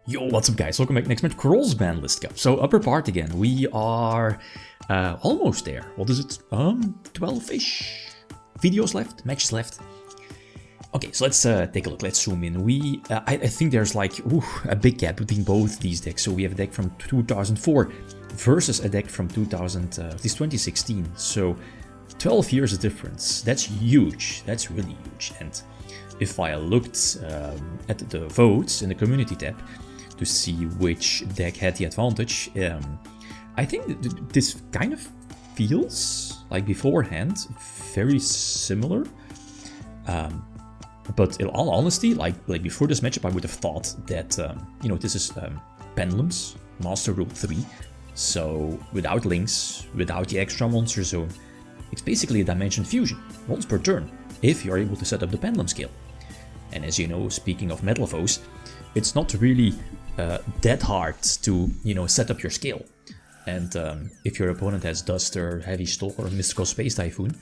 Yo, what's up guys, welcome back next match, Cross-Banlist Cup. So upper part again, we are almost there. What is it, 12-ish videos left, matches left. Okay, so let's take a look, let's zoom in. I think there's like a big gap between both these decks. So we have a deck from 2004 versus a deck from 2016. So 12 years of difference, that's huge, that's really huge. And if I looked at the votes in the community tab, to see which deck had the advantage. I think this kind of feels like beforehand very similar. But in all honesty, like before this matchup, I would have thought that you know, this is Pendulum's Master Rule 3. So without links, without the extra monster zone, it's basically a dimension fusion once per turn if you're able to set up the pendulum scale. And as you know, speaking of Metalfoes, it's not really that hard to, you know, set up your scale. And if your opponent has Duster, Heavy Storm, or Mystical Space Typhoon,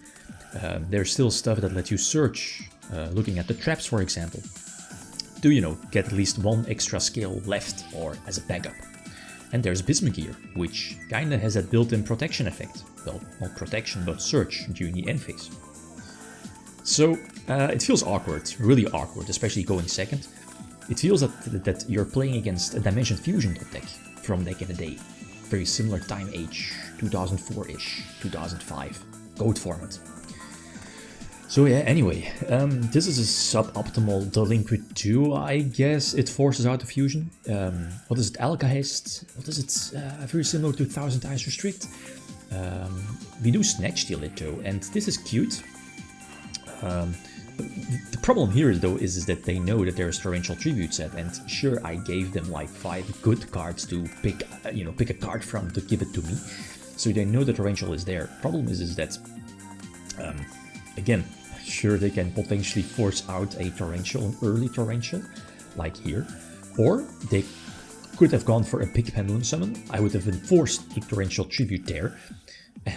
there's still stuff that lets you search, looking at the traps, for example, to, you know, get at least one extra scale left or as a backup. And there's Bismugear, which kinda has that built-in protection effect. Well, not protection, but search during the end phase. So it feels awkward, really awkward, especially going second. It feels that you're playing against a Dimension Fusion deck from back in the day. Very similar time age, 2004-ish, 2005, code format. So yeah, anyway, this is a suboptimal Delinquent 2, I guess. It forces out the fusion. What is it, Alkahest? What is it, very similar to 1000 Eyes Restrict. We do Snatch Steal it though, and this is cute. The problem here though is that they know that there's Torrential Tribute set, and sure, I gave them like 5 good cards to pick, you know, pick a card from to give it to me, so they know the Torrential is there. Problem is that, again, sure, they can potentially force out a Torrential, an early Torrential, like here, or they could have gone for a big Pendulum Summon. I would have enforced the Torrential Tribute there.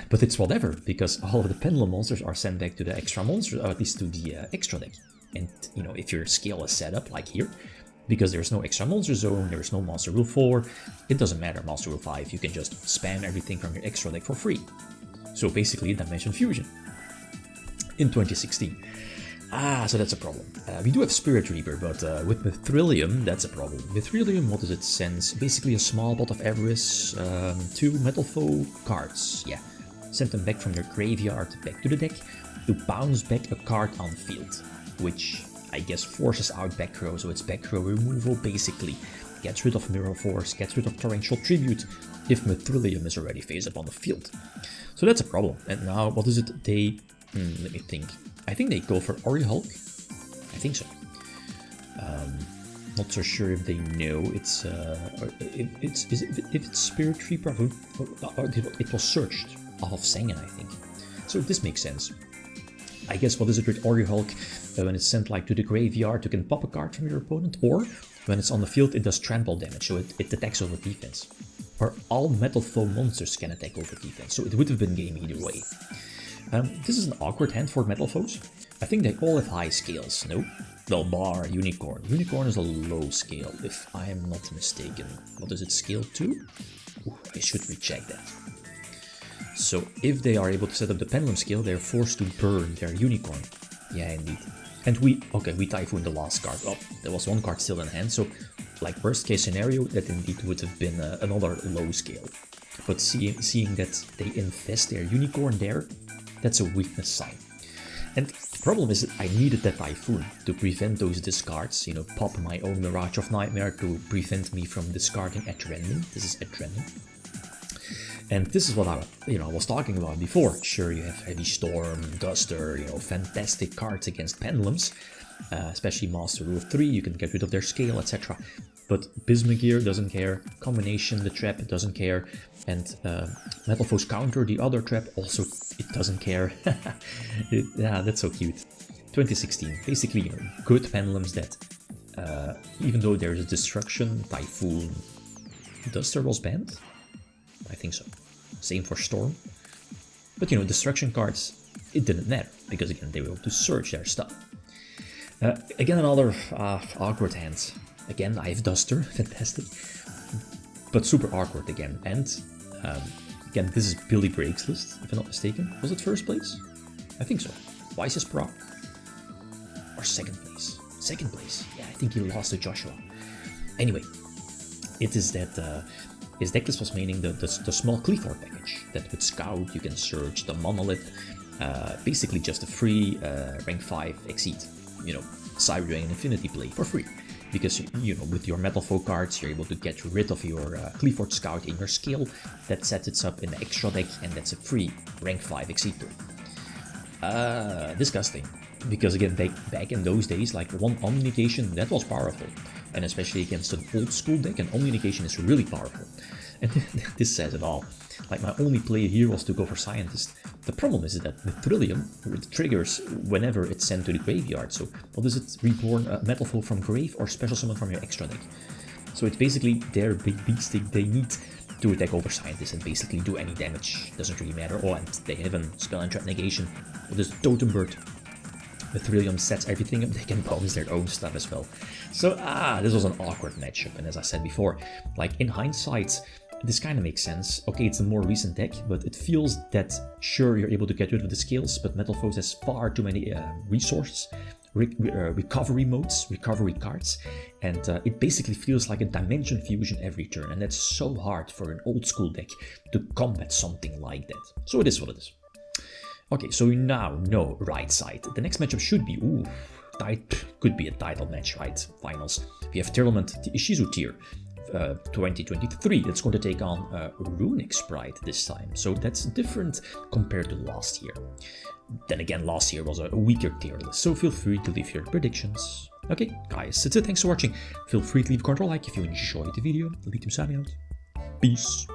But it's whatever, because all of the Pendulum monsters are sent back to the extra monster, or at least to the extra deck. And, you know, if your scale is set up, like here, because there's no extra monster zone, there's no Master Rule 4, it doesn't matter, Master Rule 5, you can just spam everything from your extra deck for free. So basically, Dimension Fusion. In 2016. So that's a problem. We do have Spirit Reaper, but with Mithrilium, that's a problem. Mithrilium, what does it send? Basically a small bot of Avarice, 2 Metalfoes cards, yeah. Send them back from their graveyard back to the deck to bounce back a card on field, which I guess forces out back row, so it's back row removal basically. Gets rid of Mirror Force, gets rid of Torrential Tribute if Mithrilium is already face up on the field. So that's a problem. And now, what is it? They, let me think. I think they go for Orihulk. I think so. Not so sure if they know it's if it's Spirit Reaper, or it was searched off of Sengen, I think. So this makes sense. I guess what is it with Orihulk? When it's sent like to the graveyard, you can pop a card from your opponent, or when it's on the field, it does trample damage, so it attacks over defense. Or all Metalfoes monsters can attack over defense, so it would have been game either way. This is an awkward hand for Metalfoes. I think they all have high scales, no? Well, bar Unicorn. Unicorn is a low scale, if I am not mistaken. What is it, scale 2? Ooh, I should recheck that. So if they are able to set up the Pendulum scale, they're forced to burn their Unicorn. Yeah, indeed. And we Typhoon the last card. Oh, there was one card still in hand, so like worst case scenario, that indeed would have been another low scale. But seeing that they invest their Unicorn there, that's a weakness sign. And the problem is that I needed that Typhoon to prevent those discards, you know, pop my own Mirage of Nightmare to prevent me from discarding at random. This is at random. And this is what I was talking about before. Sure, you have Heavy Storm, Duster, you know, fantastic cards against Pendulums, especially Master Rule 3, you can get rid of their scale, etc. But Bismugear doesn't care, Combination, the trap, doesn't care, and Metalfoes counter, the other trap, also it doesn't care. Yeah, that's so cute. 2016, basically, you know, good Pendulums that, even though there's a Destruction, Typhoon, Duster was banned? I think so. Same for Storm. But you know, Destruction cards, it didn't matter, because again, they were able to search their stuff. Again, another awkward hand. Again, I have Duster, fantastic. But super awkward again. And again, this is Billy Break's list, if I'm not mistaken. Was it first place? I think so. Wisest Proc? Or second place? Second place. Yeah, I think he lost to Joshua. Anyway, it is that his deck list was meaning the small Clifford package. That with Scout you can search the Monolith. Basically just a free rank 5 Exceed. You know, Cyber Dragon Infinity play for free. Because, you know, with your Metalfoes cards, you're able to get rid of your Clifford Scout in your skill. That sets it up in the extra deck, and that's a free rank 5 Exceed play. Disgusting. Because again, back in those days, like one Omnication, that was powerful. And especially against an old school deck, an Omnication is really powerful. And this says it all. Like, my only play here was to go for Scientist. The problem is that with Trillium, it triggers whenever it's sent to the graveyard. So, what is it? Reborn a Metalfoes from grave or special summon from your extra deck. So it's basically their big beat stick they need to attack over Scientist and basically do any damage. Doesn't really matter. Oh, and they have a Spell and Trap negation. With this Totem Bird. The Trillium sets everything up, they can bonus their own stuff as well. So, this was an awkward matchup, and as I said before, like in hindsight, this kind of makes sense. Okay, it's a more recent deck, but it feels that, sure, you're able to get rid of the skills, but Metalfoes has far too many resources, recovery modes, recovery cards, and it basically feels like a dimension fusion every turn, and that's so hard for an old school deck to combat something like that. So it is what it is. Okay, so we now know right side. The next matchup should be, could be a title match, right? Finals. We have Tournament Ishizu Tier 2023. That's going to take on Runic Sprite this time. So that's different compared to last year. Then again, last year was a weaker tier list. So feel free to leave your predictions. Okay, guys, that's it. Thanks for watching. Feel free to leave a comment or like if you enjoyed the video. Riddim signing out. Peace.